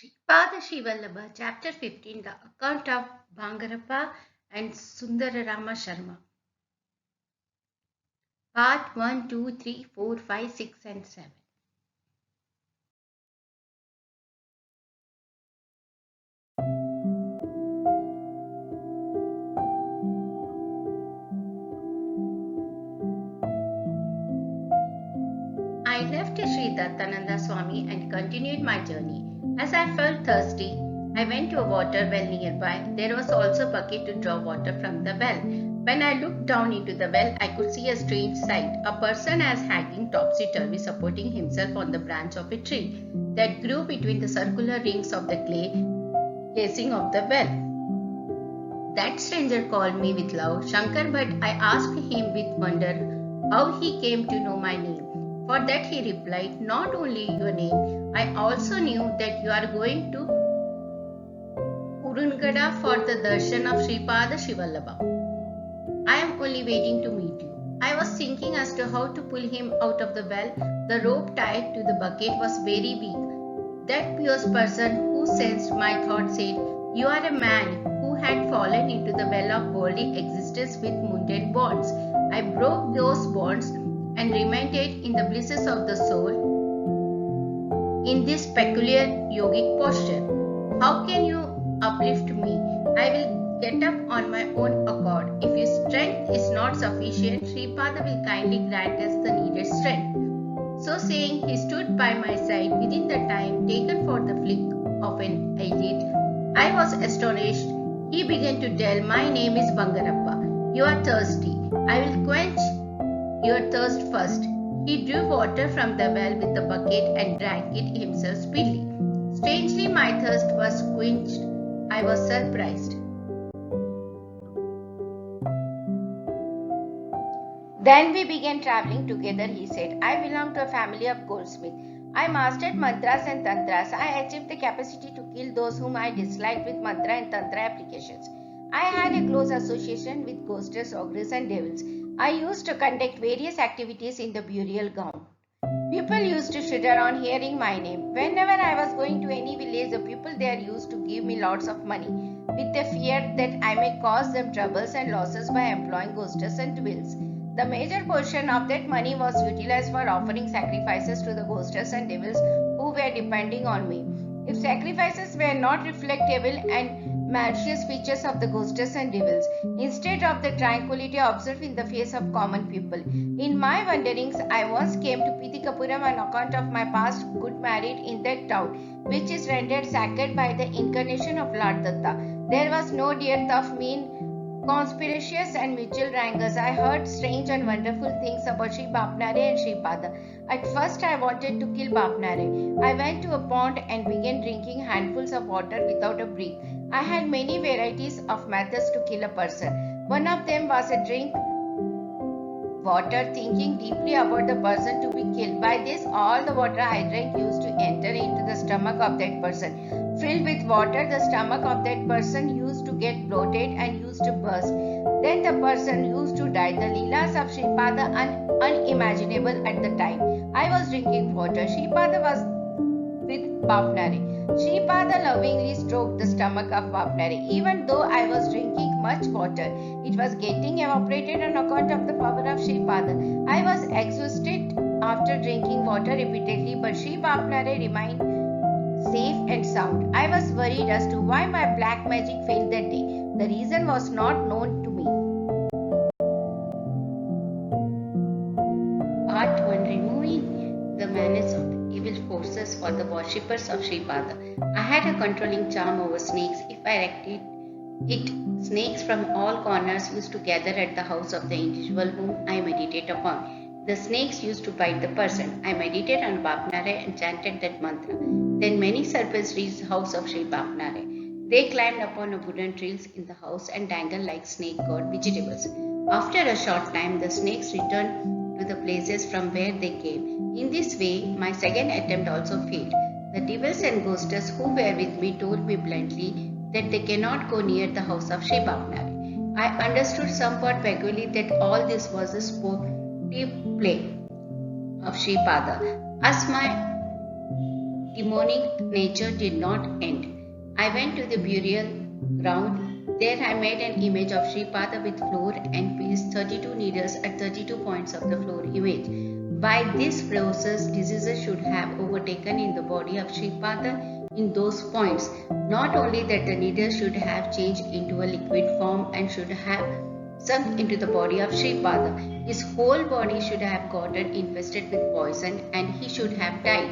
Sripada Srivallabha, Chapter 15, The Account of Bangarappa and Sundararama Sharma. Part 1, 2, 3, 4, 5, 6 and 7. I left Sri Dattananda Swami and continued my journey. As I felt thirsty, I went to a water well nearby. There was also a bucket to draw water from the well. When I looked down into the well, I could see a strange sight. A person as hanging topsy-turvy, supporting himself on the branch of a tree that grew between the circular rings of the clay casing of the well. That stranger called me with love Shankar, but I asked him with wonder how he came to know my name. For that he replied, "Not only your name, I also knew that you are going to Urungada for the darshan of Sripada Srivallabha. I am only waiting to meet you." I was thinking as to how to pull him out of the well. The rope tied to the bucket was very weak. That pious person who sensed my thought said, "You are a man who had fallen into the well of worldly existence with mundane bonds." I broke those bonds and remained in the blisses of the soul in this peculiar yogic posture. How can you uplift me? I will get up on my own accord. If your strength is not sufficient, Sripada will kindly grant us the needed strength. So saying, he stood by my side within the time taken for the flick of an eyelid. I was astonished. He began to tell, "My name is Bangarappa. You are thirsty. I will quench your thirst first." He drew water from the well with the bucket and drank it himself speedily. Strangely, my thirst was quenched. I was surprised. Then we began traveling together, he said. I belong to a family of goldsmiths. I mastered mantras and tantras. I achieved the capacity to kill those whom I disliked with mantra and tantra applications. I had a close association with ghostess, ogres and devils. I used to conduct various activities in the burial ground. People used to shudder on hearing my name. Whenever I was going to any village, the people there used to give me lots of money, with the fear that I may cause them troubles and losses by employing ghostess and devils. The major portion of that money was utilized for offering sacrifices to the ghostess and devils who were depending on me. If sacrifices were not reflectable and malicious features of the ghostess and devils, instead of the tranquility observed in the face of common people. In my wanderings, I once came to Pitikapuram on account of my past good merit in that town, which is rendered sacred by the incarnation of Lord Datta. There was no dearth of mean, conspiracious and mutual wrangles. I heard strange and wonderful things about Sri Bapnare and Sripada. At first I wanted to kill Bapnare. I went to a pond and began drinking handfuls of water without a break. I had many varieties of methods to kill a person. One of them was to drink water thinking deeply about the person to be killed. By this, all the water I drank used to enter into the stomach of that person. Filled with water, the stomach of that person used to get bloated and used to burst. Then the person used to die. The Leelas of Sripada are unimaginable at the time. I was drinking water. Sripada was with Bapnare. Sripada lovingly stroked the stomach of Bapnare. Even though I was drinking much water, it was getting evaporated on account of the power of Sripada. I was exhausted after drinking water repeatedly, but Sri Bapnare remained safe and sound. I was worried as to why my black magic failed that day. The reason was not known to me. Part 1, Removing the menace of the evil forces for the worshippers of Sripada. I had a controlling charm over snakes. If I erected it, snakes from all corners used to gather at the house of the individual whom I meditate upon. The snakes used to bite the person. I meditated on Bapnare and chanted that mantra. Then many serpents reached the house of Sri Bapnare. They climbed upon a wooden rails in the house and dangled like snake-gourd vegetables. After a short time, the snakes returned to the places from where they came. In this way, my second attempt also failed. The devils and ghostess who were with me told me bluntly that they cannot go near the house of Sri Bapnare. I understood somewhat vaguely that all this was a sportive play of Sripada. As my demonic nature did not end. I went to the burial ground. There I made an image of Sripada with floor and placed 32 needles at 32 points of the floor image. By this process, diseases should have overtaken in the body of Sripada in those points. Not only that, the needles should have changed into a liquid form and should have sunk into the body of Sripada. His whole body should have gotten infested with poison and he should have died.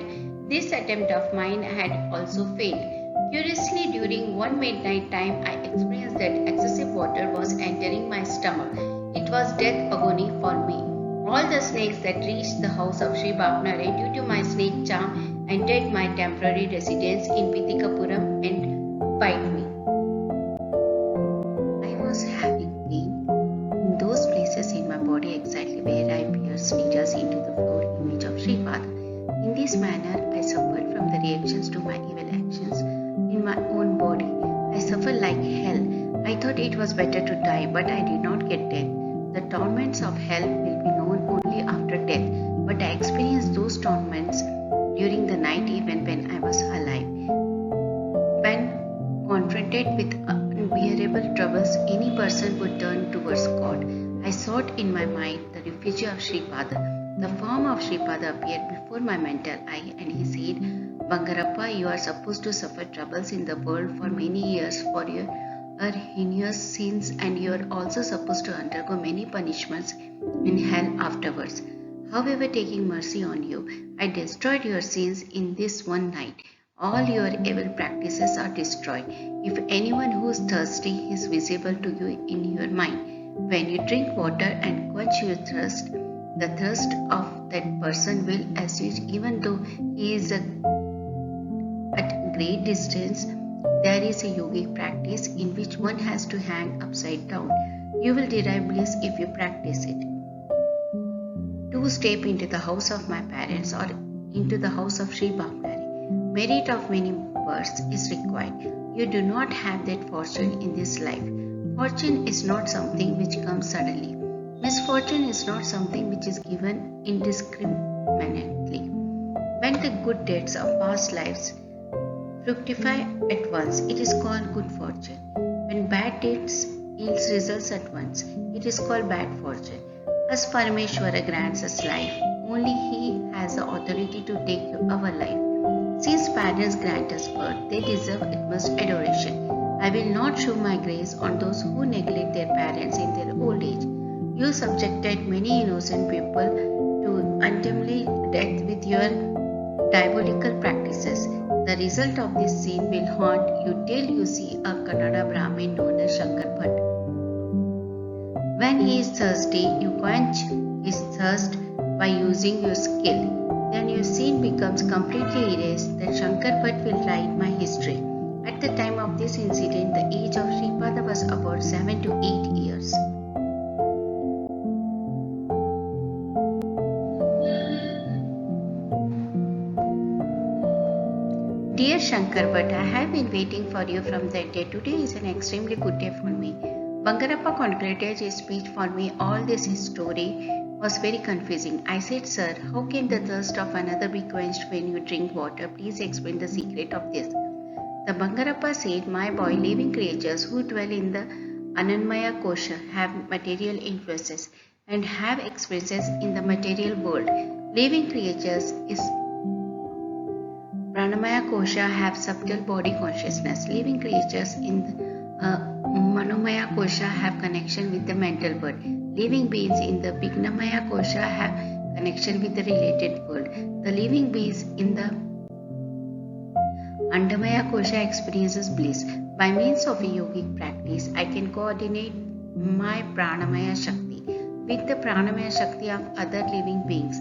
This attempt of mine had also failed. Curiously, during one midnight time, I experienced that excessive water was entering my stomach. It was death agony for me. All the snakes that reached the house of Sri Bapnare due to my snake charm entered my temporary residence in Pitikapuram and bite me. I was having pain in those places in my body exactly where I pierced needles into the floor image of Sripada. In this manner, I suffered from the reactions to my evil actions in my own body. I suffered like hell. I thought it was better to die, but I did not get death. The torments of hell will be known only after death, but I experienced those torments during the night even when I was alive. When confronted with unbearable troubles, any person would turn towards God. I sought in my mind the refuge of Sripada. The form of Sripada appeared before my mental eye and he said, Bangarappa, you are supposed to suffer troubles in the world for many years for your heinous sins and you are also supposed to undergo many punishments in hell afterwards. However, taking mercy on you, I destroyed your sins in this one night. All your evil practices are destroyed. If anyone who is thirsty is visible to you in your mind, when you drink water and quench your thirst, the thirst of that person will assuage even though he is at great distance. There is a yogic practice in which one has to hang upside down. You will derive bliss if you practice it. 2 step into the house of my parents or into the house of Sri Bapnare. Merit of many births is required. You do not have that fortune in this life. Fortune is not something which comes suddenly. Misfortune is not something which is given indiscriminately. When the good deeds of past lives fructify at once, it is called good fortune. When bad deeds yields results at once, it is called bad fortune. As Parameshwara grants us life, only He has the authority to take our life. Since parents grant us birth, they deserve utmost adoration. I will not show my grace on those who neglect their parents in their old age. You subjected many innocent people to untimely death with your diabolical practices. The result of this sin will haunt you till you see a Kannada Brahmin known as Shankar Bhatt. When he is thirsty, you quench his thirst by using your skill. Then your sin becomes completely erased. Then Shankar Bhatt will write my history. At the time of this incident, the age of Sripada was about 7 to 8 years. Dear Shankar Bhatt, I have been waiting for you from that day. Today is an extremely good day for me. Bangarappa concluded his speech for me. All this story was very confusing. I said, Sir, how can the thirst of another be quenched when you drink water? Please explain the secret of this. The Bangarappa said, My boy, living creatures who dwell in the Anandmaya Kosha have material influences and have experiences in the material world. Living creatures is Pranamaya Kosha have subtle body consciousness. Living creatures in Manomaya Kosha have connection with the mental world. Living beings in the Vignamaya Kosha have connection with the related world. The living beings in the Andamaya Kosha experiences bliss. By means of a yogic practice, I can coordinate my Pranamaya Shakti with the Pranamaya Shakti of other living beings.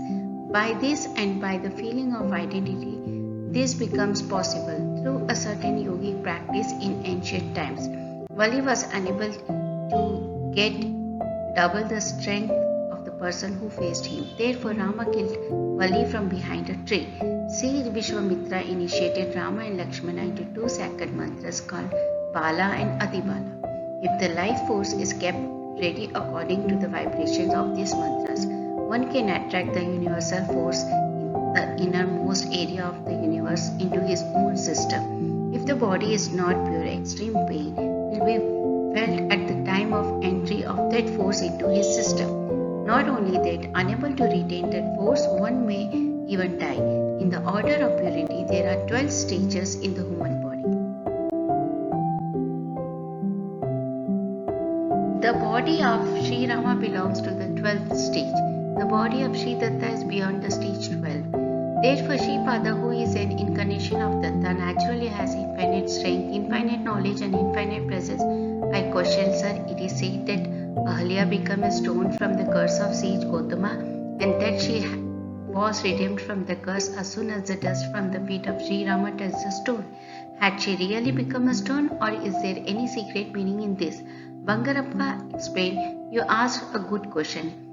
By this and by the feeling of identity, this becomes possible through a certain yogic practice in ancient times. Vali was unable to get double the strength of the person who faced him. Therefore, Rama killed Vali from behind a tree. Sri Vishwamitra initiated Rama and Lakshmana into 2 sacred mantras called Bala and Adibala. If the life force is kept ready according to the vibrations of these mantras, one can attract the universal force the innermost area of the universe into his own system. If the body is not pure, extreme pain will be felt at the time of entry of that force into his system. Not only that, unable to retain that force, one may even die. In the order of purity, there are 12 stages in the human body. The body of Sri Rama belongs to the 12th stage. The body of Sri Datta is beyond the stage 12. Therefore, Sripada, who is an incarnation of Datta, naturally has infinite strength, infinite knowledge, and infinite presence. I question, sir, it is said that Ahalya became a stone from the curse of sage Gautama, and that she was redeemed from the curse as soon as the dust from the feet of Sri Rama touched the stone. Had she really become a stone, or is there any secret meaning in this? Bangarappa explained, you asked a good question.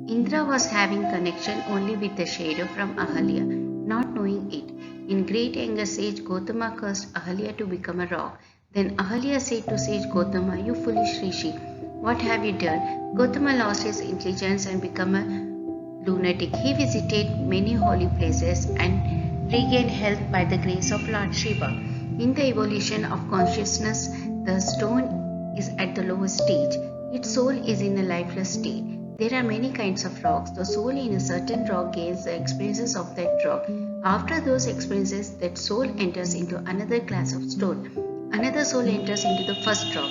Indra was having connection only with the shadow from Ahalya, not knowing it. In great anger, sage Gautama cursed Ahalya to become a rock. Then Ahalya said to sage Gautama, you foolish Rishi, what have you done? Gautama lost his intelligence and became a lunatic. He visited many holy places and regained health by the grace of Lord Shiva. In the evolution of consciousness, the stone is at the lowest stage. Its soul is in a lifeless state. There are many kinds of rocks. The soul in a certain rock gains the experiences of that rock. After those experiences, that soul enters into another class of stone. Another soul enters into the first rock.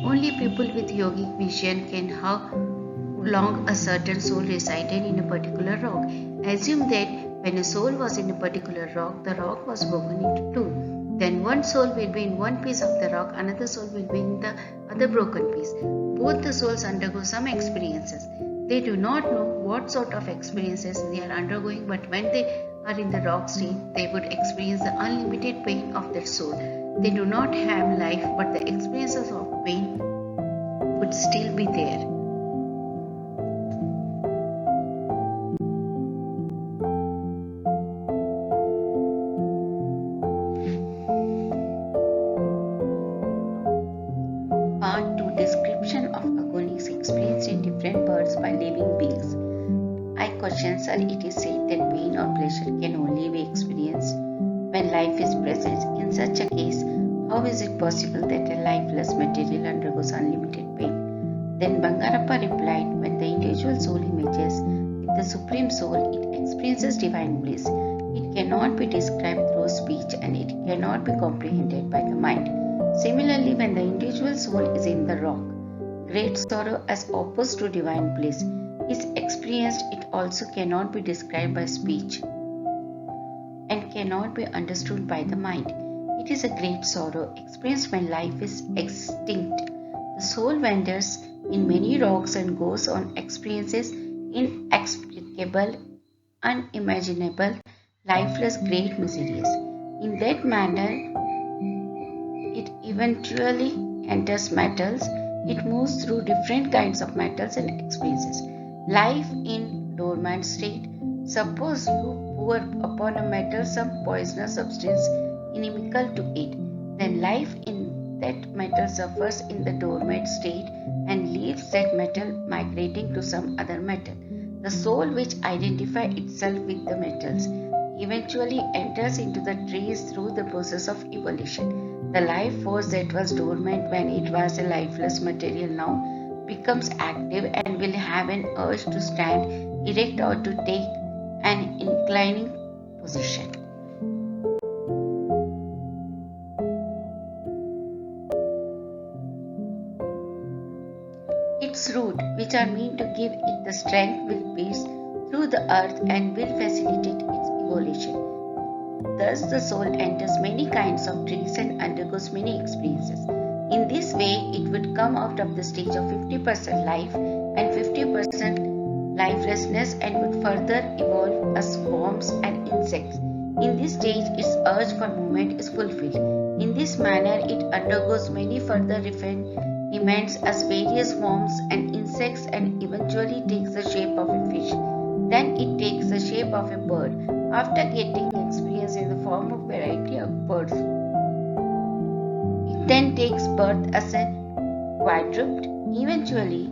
Only people with yogic vision can how long a certain soul resided in a particular rock. Assume that when a soul was in a particular rock, the rock was broken into two. Then one soul will be in one piece of the rock, another soul will be in the other broken piece. Both the souls undergo some experiences. They do not know what sort of experiences they are undergoing, but when they are in the rock state, they would experience the unlimited pain of their soul. They do not have life, but the experiences of pain would still be there. Part 2, Description of agonies experienced in different birds by living beings. I question, sir, it is said that pain or pleasure can only be experienced when life is present. In such a case, how is it possible that a lifeless material undergoes unlimited pain? Then Bangarappa replied, when the individual soul images with the Supreme Soul, it experiences divine bliss. It cannot be described through speech and it cannot be comprehended by the mind. Similarly, when the individual soul is in the rock, great sorrow as opposed to divine bliss is experienced. It also cannot be described by speech and cannot be understood by the mind. It is a great sorrow experienced when life is extinct. The soul wanders in many rocks and goes on experiences inexplicable, unimaginable, lifeless, great miseries. In that manner, it eventually enters metals. It moves through different kinds of metals and experiences. Life in dormant state. Suppose you pour upon a metal some poisonous substance inimical to it. Then life in that metal suffers in the dormant state and leaves that metal migrating to some other metal. The soul which identifies itself with the metals eventually enters into the trees through the process of evolution. The life force that was dormant when it was a lifeless material now becomes active and will have an urge to stand erect or to take an inclining position. Its roots, which are meant to give it the strength, will pierce through the earth and will facilitate its evolution. Thus, the soul enters many kinds of trees and undergoes many experiences. In this way, it would come out of the stage of 50% life and 50% lifelessness and would further evolve as worms and insects. In this stage, its urge for movement is fulfilled. In this manner, it undergoes many further refinements as various worms and insects and eventually takes the shape of a fish. Then it takes the shape of a bird. After getting experience in the form of variety of birds, it then takes birth as a quadruped. Eventually,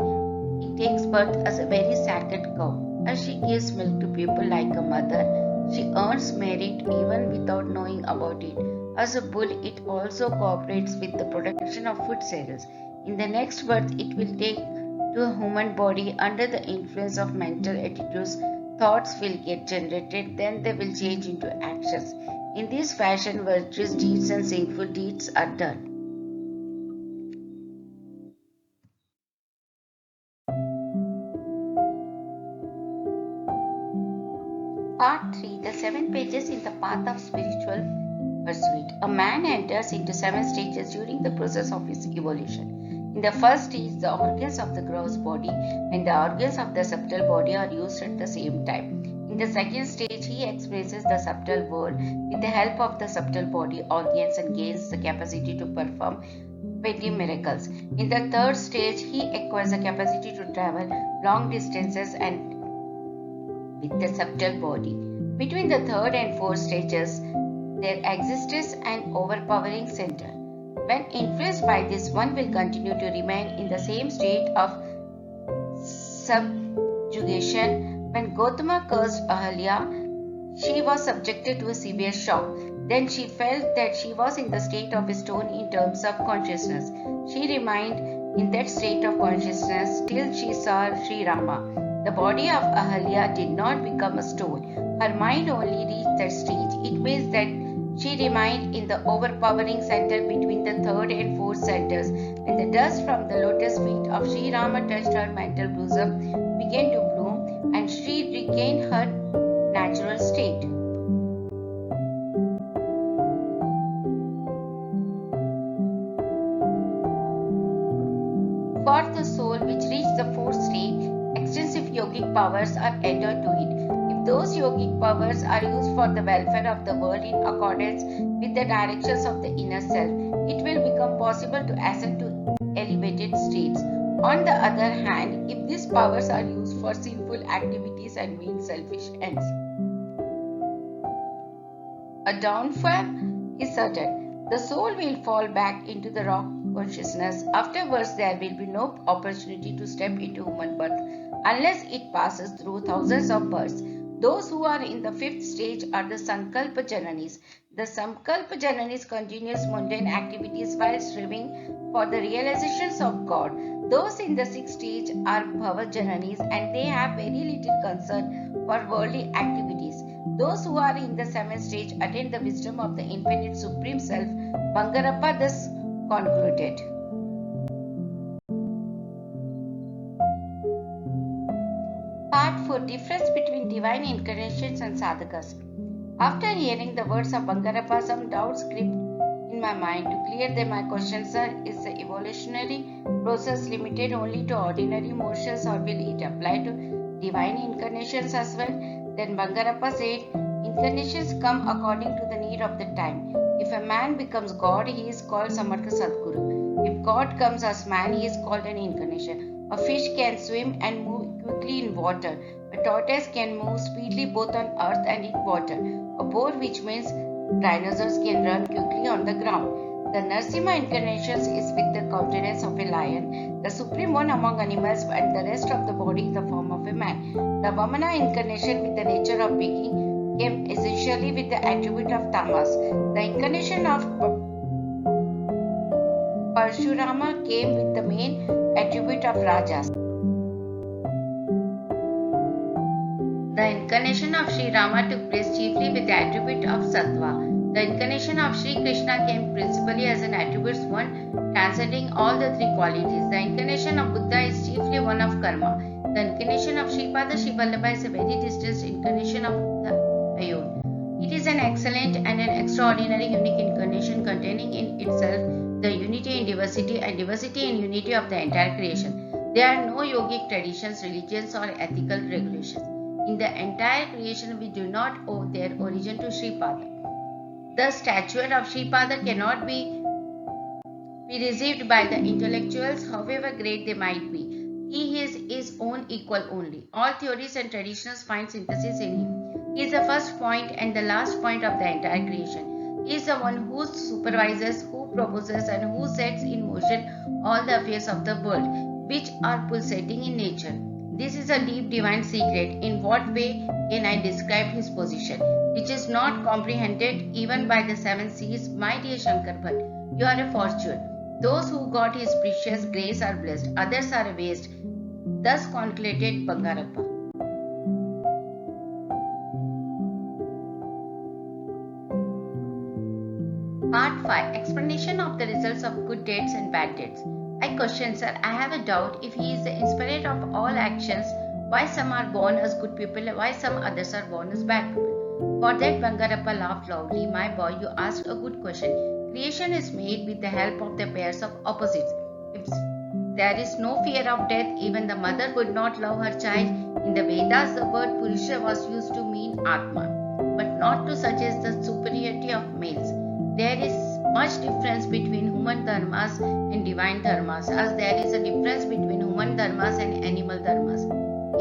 it takes birth as a very sacred cow. As she gives milk to people like a mother, She earns merit even without knowing about it. As a bull, it also cooperates with the production of food cereals. In the next birth, it will take to a human body under the influence of mental attitudes. Thoughts will get generated, then they will change into actions. In this fashion, virtuous deeds and sinful deeds are done. Part 3. The 7 pages in the path of spiritual pursuit. A man enters into 7 stages during the process of his evolution. In the first stage, the organs of the gross body and the organs of the subtle body are used at the same time. In the second stage, he expresses the subtle world with the help of the subtle body organs and gains the capacity to perform petty miracles. In the third stage, he acquires the capacity to travel long distances and with the subtle body. Between the third and fourth stages, there exists an overpowering center. When influenced by this, one will continue to remain in the same state of subjugation. When Gautama cursed Ahalya, she was subjected to a severe shock. Then she felt that she was in the state of a stone in terms of consciousness. She remained in that state of consciousness till she saw Sri Rama. The body of Ahalya did not become a stone. Her mind only reached that stage. It means that she remained in the overpowering center between the third and fourth centers. When the dust from the lotus feet of Sri Rama touched her mental bosom, began to bloom, and she regained her natural state. For the soul which reached the fourth stage, extensive yogic powers are added to it. If those yogic powers are used for the welfare of the world in accordance with the directions of the inner self, it will become possible to ascend to elevated states. On the other hand, if these powers are used for sinful activities and mean selfish ends, a downfall is certain. The soul will fall back into the rock consciousness. Afterwards, there will be no opportunity to step into human birth unless it passes through thousands of births. Those who are in the fifth stage are the Sankalpa Jananis. The Sankalpa Jananis continues mundane activities while striving for the realizations of God. Those in the sixth stage are Bhava Jananis and they have very little concern for worldly activities. Those who are in the seventh stage attain the wisdom of the infinite Supreme Self. Bangarappa thus concluded. Part 4. Difference between divine incarnations and sadhakas. After hearing the words of Bangarappa, some doubts crept in my mind. To clear them, my question, sir, is the evolutionary process limited only to ordinary mortals or will it apply to divine incarnations as well? Then Bangarappa said, incarnations come according to the need of the time. If a man becomes God, he is called Samartha Sadguru. If God comes as man, he is called an incarnation. A fish can swim and move quickly in water. A tortoise can move speedily both on earth and in water. A boar, which means dinosaurs, can run quickly on the ground. The Narsimha incarnations is with the countenance of a lion, the supreme one among animals, and the rest of the body in the form of a man. The Vamana incarnation with the nature of begging came essentially with the attribute of tamas. The incarnation of Parshurama came with the main attribute of rajas. The incarnation of Sri Rama took place chiefly with the attribute of sattva. The incarnation of Sri Krishna came principally as an attribute one transcending all the three qualities. The incarnation of Buddha is chiefly one of karma. The incarnation of Sripada Srivallabha is a very distant incarnation of the Ayod. It is an excellent and an extraordinary unique incarnation containing in itself the unity in diversity and diversity in unity of the entire creation. There are no yogic traditions, religions or ethical regulations. In the entire creation, we do not owe their origin to Sripada. The statuette of Sripada cannot be received by the intellectuals, however great they might be. He is his own equal only. All theories and traditions find synthesis in him. He is the first point and the last point of the entire creation. He is the one who supervises, who proposes, and who sets in motion all the affairs of the world, which are pulsating in nature. This is a deep divine secret. In what way can I describe his position, which is not comprehended even by the seven seas? My dear Shankar Bhatt, you are a fortune. Those who got his precious grace are blessed, others are a waste. Thus concluded Bangarappa. Part 5. Explanation of the results of good deeds and bad deeds. I question, sir, I have a doubt if he is the inspirer of all actions, why some are born as good people, why some others are born as bad people. For that Bangarappa laughed loudly. My boy, you asked a good question. Creation is made with the help of the pairs of opposites. If there is no fear of death, even the mother would not love her child. In the Vedas, the word Purusha was used to mean Atma, but not to suggest the superiority of males. There is much difference between human dharmas and divine dharmas, as there is a difference between human dharmas and animal dharmas.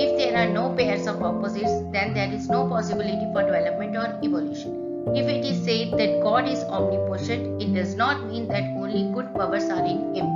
If there are no pairs of opposites, then there is no possibility for development or evolution. If it is said that God is omnipotent, it does not mean that only good powers are in him.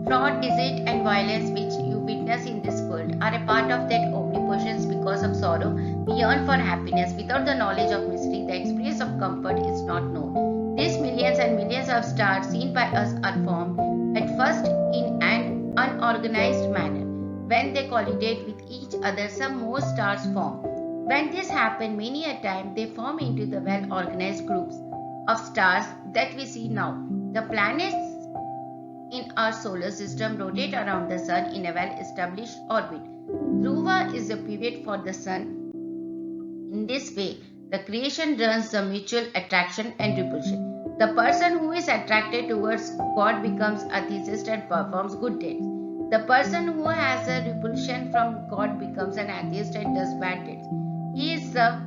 Fraud, deceit, and violence which you witness in this world are a part of that omnipotence. Because of sorrow, we yearn for happiness. Without the knowledge of mystery, the experience of comfort is not known. These millions and millions of stars seen by us are formed at first in an unorganized manner. When they collide with each other, some more stars form. When this happens many a time, they form into the well-organized groups of stars that we see now. The planets in our solar system rotate around the sun in a well-established orbit. Dhruva is the pivot for the sun. In this way, the creation runs the mutual attraction and repulsion. The person who is attracted towards God becomes a theist and performs good deeds. The person who has a repulsion from God becomes an atheist and does bad deeds. He is the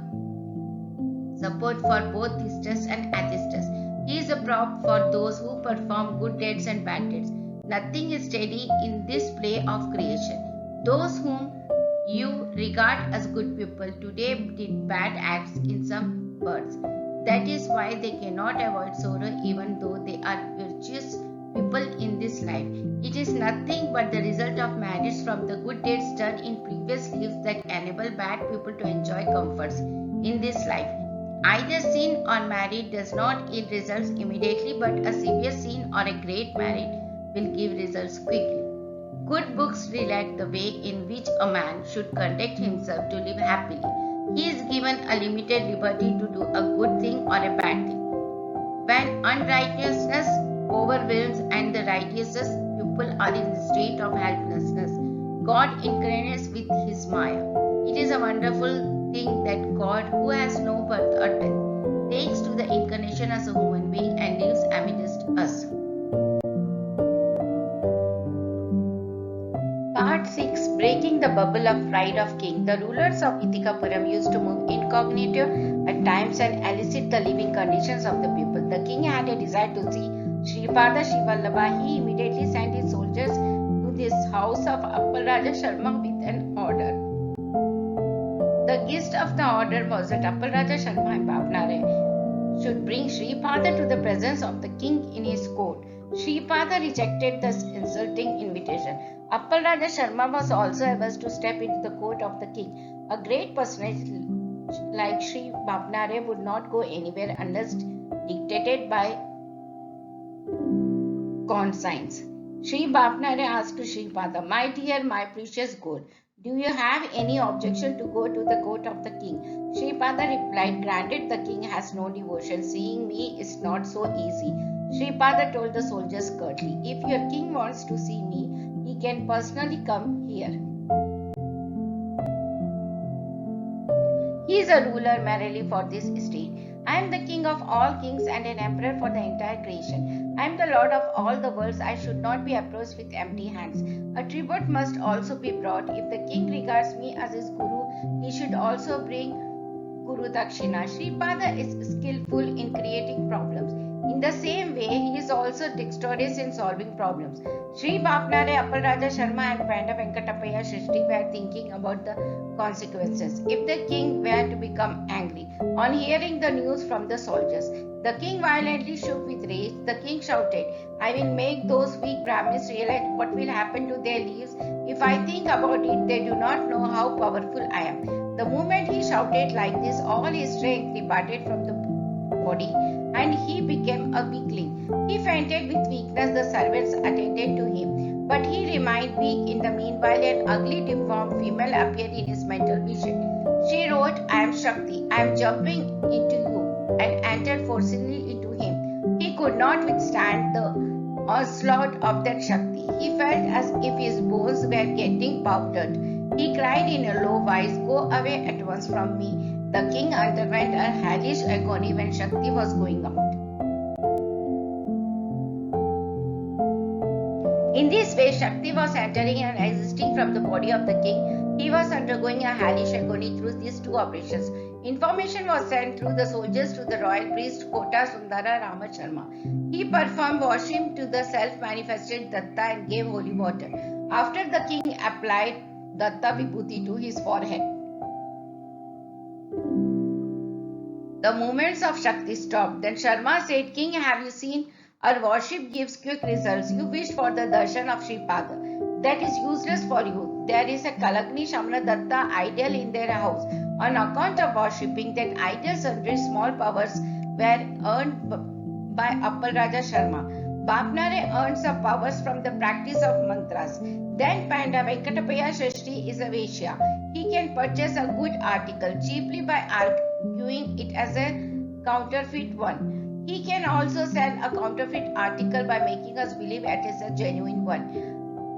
support for both theists and atheists. He is a prop for those who perform good deeds and bad deeds. Nothing is steady in this play of creation. Those whom you regard as good people today did bad acts in some births. That is why they cannot avoid sorrow even though they are virtuous people in this life. It is nothing but the result of merits from the good deeds done in previous lives that enable bad people to enjoy comforts in this life. Either sin or merit does not yield results immediately, but a severe sin or a great merit will give results quickly. Good books relate the way in which a man should conduct himself to live happily. He is given a limited liberty to do a good thing or a bad thing. When unrighteousness overwhelms and the righteous people are in the state of helplessness, God incarnates with his Maya. It is a wonderful thing that God, who has no birth or death, takes to the incarnation as a human being and lives amidst us. Part 6. Breaking the bubble of pride of king. The rulers of Ithikapuram used to move incognito at times and elicit the living conditions of the people. The king had a desire to see Sripada Srivallabha. He immediately sent his soldiers to this house of Appalraja Sharma with an order. The gist of the order was that Appalraja Sharma and Bhavnare should bring Sripada to the presence of the king in his court. Sripada rejected this insulting invitation. Appalraja Sharma was also averse to step into the court of the king. A great personage like Sri Bhavnare would not go anywhere unless dictated by conscience. Sri Bhavnare asked Sripada, "My dear, my precious gold, do you have any objection to go to the court of the king?" Sripada replied, "Granted, the king has no devotion. Seeing me is not so easy." Sripada told the soldiers curtly, "If your king wants to see me, he can personally come here. He is a ruler merely for this estate. I am the king of all kings and an emperor for the entire creation. I am the lord of all the worlds. I should not be approached with empty hands. A tribute must also be brought. If the king regards me as his guru, he should also bring Guru Dakshina." Sripada is skillful in creating problems. In the same way, he is also dexterous in solving problems. Sri Bhavnare, Appalraja Sharma and Panda Venkatapaya Shrishti were thinking about the consequences if the king were to become angry. On hearing the news from the soldiers, the king violently shook with rage. The king shouted, I will make those weak Brahmins realize what will happen to their lives. If I think about it, they do not know how powerful I am. The moment he shouted like this, all his strength departed from the body and he became a weakling. He fainted with weakness. The servants attended to him, but he remained weak. In the meanwhile, an ugly, deformed female appeared in his mental vision. She wrote, I am Shakti. I am jumping into you, and entered forcibly into him. He could not withstand the onslaught of that Shakti. He felt as if his bones were getting powdered. He cried in a low voice, Go away at once from me. The king underwent a hellish agony when Shakti was going out. In this way, Shakti was entering and existing from the body of the king. He was undergoing a hellish agony through these two operations. Information was sent through the soldiers to the royal priest Kota Sundara Rama Sharma. He performed worship to the self-manifested Datta and gave holy water. After the king applied Datta Vibhuti to his forehead, the movements of Shakti stopped. Then Sharma said, King, have you seen? Our worship gives quick results. You wish for the darshan of Sripada. That is useless for you. There is a Kalakni Shamana Datta idol in their house. On account of worshipping that idol, sundry small powers were earned by Appal Raja Sharma. Bapnare earned some powers from the practice of mantras. Then Panda Venkatapaya Shashti is a Vaishya. He can purchase a good article cheaply by arguing it as a counterfeit one. He can also sell a counterfeit article by making us believe it is a genuine one.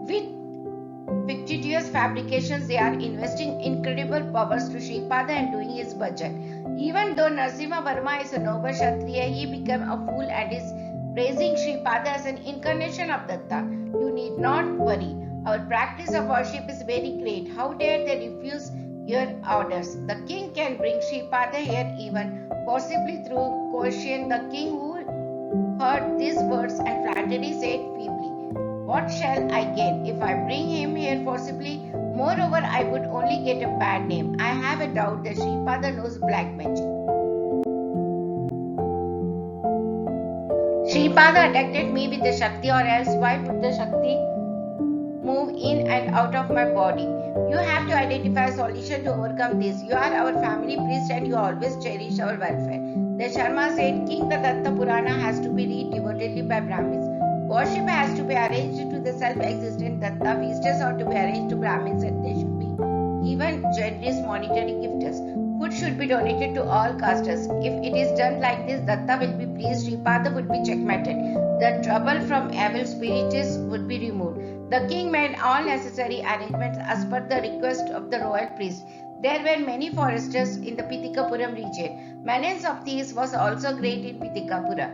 With fictitious fabrications, they are investing incredible powers to Sripada and doing his budget. Even though Narasimha Varma is a noble Kshatriya, he became a fool and is praising Sripada as an incarnation of Datta. You need not worry. Our practice of worship is very great. How dare they refuse your orders? The king can bring Sripada here even possibly through coercion. The king, who heard these words and flattery, said feebly, What shall I gain if I bring him here forcibly? Moreover, I would only get a bad name. I have a doubt that Sripada knows black magic. Sripada attacked me with the Shakti, or else why would the Shakti move in and out of my body? You have to identify a solution to overcome this. You are our family priest and you always cherish our welfare. The Sharma said, King, the Datta Purana has to be read devotedly by Brahmins. Worship has to be arranged to the self-existent Datta. Feasts are to be arranged to Brahmins, and there should be even generous monetary gifts. Food should be donated to all castes. If it is done like this, Datta will be pleased, Sripada would be checkmated. The trouble from evil spirits would be removed. The king made all necessary arrangements as per the request of the royal priest. There were many foresters in the Pitikapuram region. Menace of thieves was also great in Pitikapura.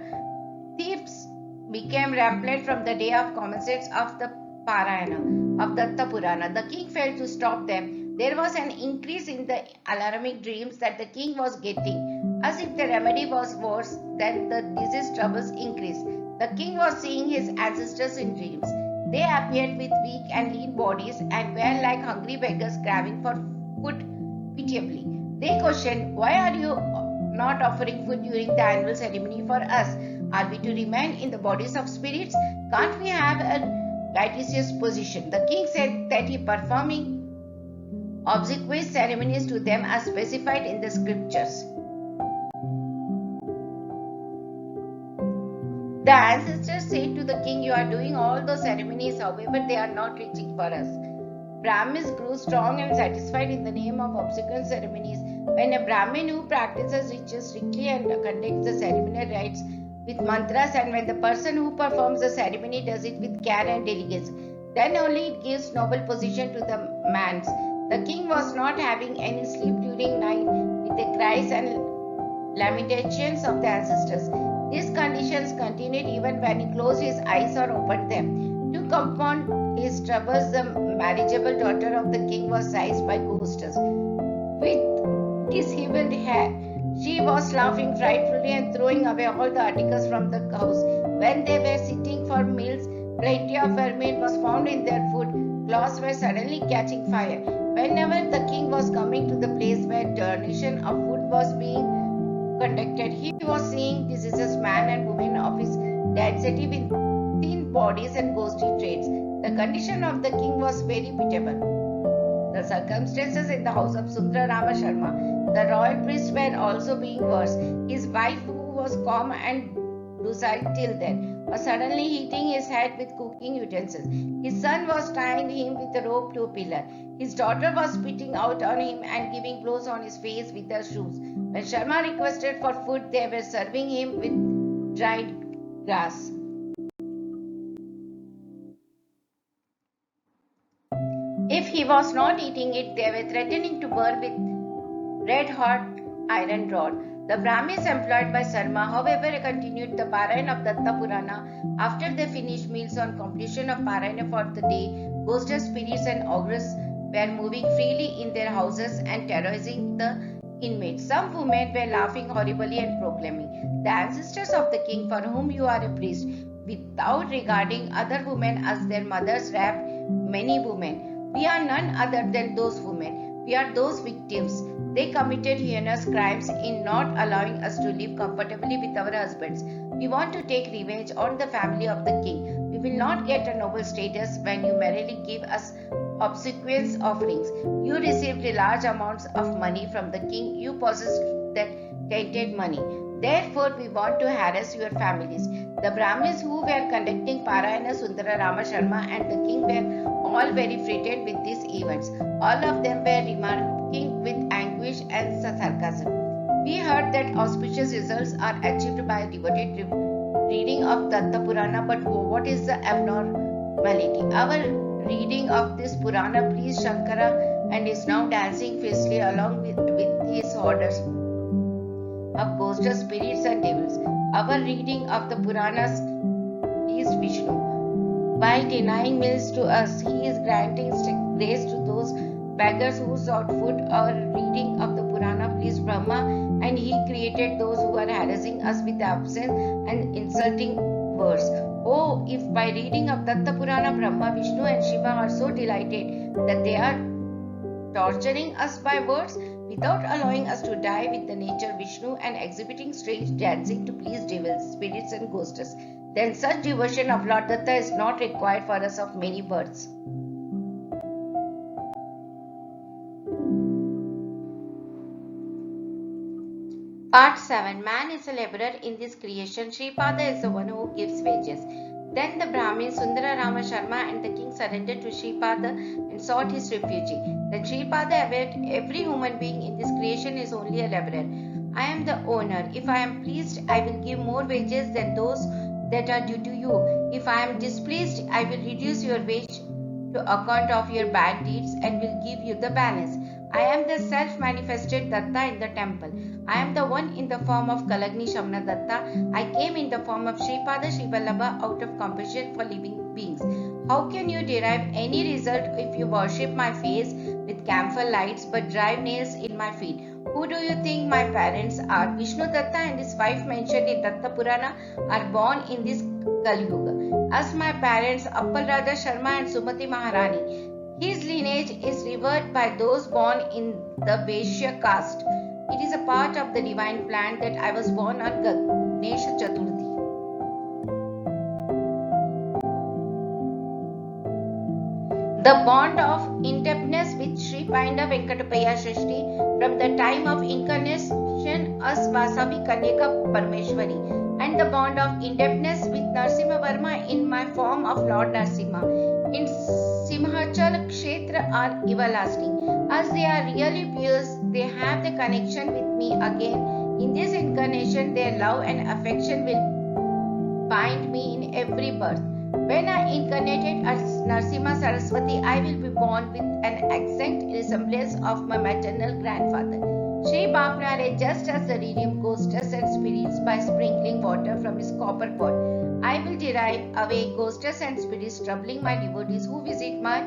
Thieves became rampant from the day of commencement of the Parayana of Datta Purana. The king failed to stop them. There was an increase in the alarming dreams that the king was getting. As if the remedy was worse, then the disease troubles increased. The king was seeing his ancestors in dreams. They appeared with weak and lean bodies and were like hungry beggars craving for food pitiably. They questioned, Why are you not offering food during the annual ceremony for us? Are we to remain in the bodies of spirits? Can't we have a righteous position? The king said that he performing obsequious ceremonies to them as specified in the scriptures. The ancestors said to the king, You are doing all those ceremonies, however, they are not reaching for us. Brahmins grew strong and satisfied in the name of obsequious ceremonies. When a Brahmin who practices rituals strictly and conducts the ceremonial rites with mantras, and when the person who performs the ceremony does it with care and diligence, then only it gives noble position to the man. The king was not having any sleep during night with the cries and lamentations of the ancestors. These conditions continued even when he closed his eyes or opened them. To compound his troubles, the marriageable daughter of the king was seized by ghosts. With disheveled hair, she was laughing frightfully and throwing away all the articles from the house. When they were sitting for meals, plenty of vermin was found in their food. Clothes were suddenly catching fire. Whenever the king was coming to the place where donation of food was being conducted, he was seeing diseases, man and women of his density with thin bodies and ghostly traits. The condition of the king was very pitiable. The circumstances in the house of Sundara Rama Sharma, the royal priests, were also being worse. His wife, who was calm and docile till then, was suddenly hitting his head with cooking utensils. His son was tying him with a rope to a pillar. His daughter was spitting out on him and giving blows on his face with her shoes. When Sharma requested for food, they were serving him with dried grass. If he was not eating it, they were threatening to burn with red-hot iron rod. The Brahmins employed by Sarma, however, continued the Parayan of Datta Purana. After they finished meals on completion of Parayana for the day, ghosts, spirits and ogres were moving freely in their houses and terrorizing the inmates. Some women were laughing horribly and proclaiming, "The ancestors of the king for whom you are a priest," without regarding other women as their mothers, raped many women. We are none other than those women. We are those victims. They committed heinous crimes in not allowing us to live comfortably with our husbands. We want to take revenge on the family of the king. We will not get a noble status when you merely give us obsequious offerings. You received large amounts of money from the king. You possessed that tainted money. Therefore, we want to harass your families. The Brahmins who were conducting Parayana, Sundara Rama Sharma and the king were all very frightened with these events. All of them were remarking with anguish and sarcasm. We heard that auspicious results are achieved by devoted reading of Datta Purana, but what is the abnormality? Our reading of this Purana pleased Shankara and is now dancing fiercely along with his orders of ghosts, spirits and devils. Our reading of the Puranas pleased Vishnu. By denying meals to us, he is granting grace to those beggars who sought food. Our reading of the Purana pleased Brahma, and he created those who are harassing us with absence and insulting words. Oh, if by reading of Datta Purana, Brahma, Vishnu and Shiva are so delighted that they are torturing us by words without allowing us to die with the nature Vishnu and exhibiting strange dancing to please devils, spirits and ghosts, then such devotion of Lord Datta is not required for us of many births. Part 7. Man is a laborer in this creation. Sripada is the one who gives wages. Then the Brahmin Sundara Rama Sharma and the king surrendered to Sripada and sought his refuge. Then Sripada avowed, "Every human being in this creation is only a laborer. I am the owner. If I am pleased, I will give more wages than those that are due to you. If I am displeased, I will reduce your wage to account of your bad deeds and will give you the balance. I am the self-manifested Datta in the temple. I am the one in the form of Kalagni Shamna Datta. I came in the form of Sripada Srivallabha out of compassion for living beings. How can you derive any result if you worship my face with camphor lights but drive nails in my feet? Who do you think my parents are? Vishnu Datta and his wife mentioned in Datta Purana are born in this Kali Yuga. As my parents Appal Raja Sharma and Sumati Maharani, his lineage is revered by those born in the Vaishya caste. It is a part of the divine plan that I was born on Ganesh Chaturthi. The bond of indebtedness with Sri Painda Venkatapaya Shrishti from the time of incarnation as Vasavi Kanyaka Parmeshwari, and the bond of indebtedness with Narsimha Varma in my form of Lord Narsimha in Simhachal Kshetra are everlasting. As they are really pure, they have the connection with me again. In this incarnation, their love and affection will bind me in every birth. When I incarnated as Narsimha Saraswati, I will be born with an exact resemblance of my maternal grandfather. Sri Bapnare, just as the redeemed ghosts and spirits by sprinkling water from his copper pot. I will drive away ghosts and spirits troubling my devotees who visit my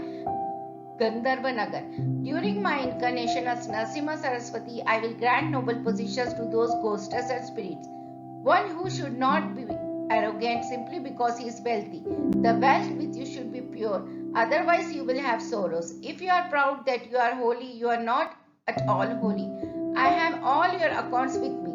Gandharva Nagar. During my incarnation as Narsimha Saraswati, I will grant noble positions to those ghosts and spirits. One who should not be arrogant simply because he is wealthy. The wealth with you should be pure. Otherwise, you will have sorrows. If you are proud that you are holy, you are not at all holy. I have all your accounts with me.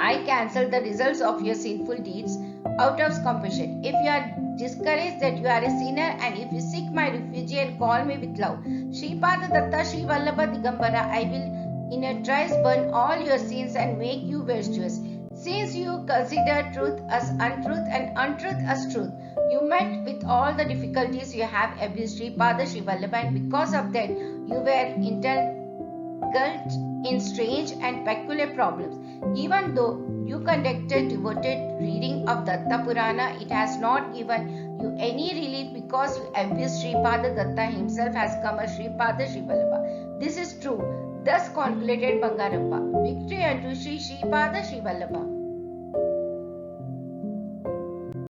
I cancel the results of your sinful deeds out of compassion. If you are discouraged that you are a sinner, and if you seek my refuge and call me with love, Sripada Datta Srivallabha Digambara, I will in a trice burn all your sins and make you virtuous. Since you consider truth as untruth and untruth as truth, you met with all the difficulties you have abused Sripada Srivallabha, and because of that, you were engulfed in strange and peculiar problems. Even though you conducted devoted reading of Datta Purana, it has not given you any relief because you abused Sripada Datta himself has come as Sripada Srivallabha. This is true. Thus concluded Bangarappa. Victory unto Sri Sripada Srivallabha.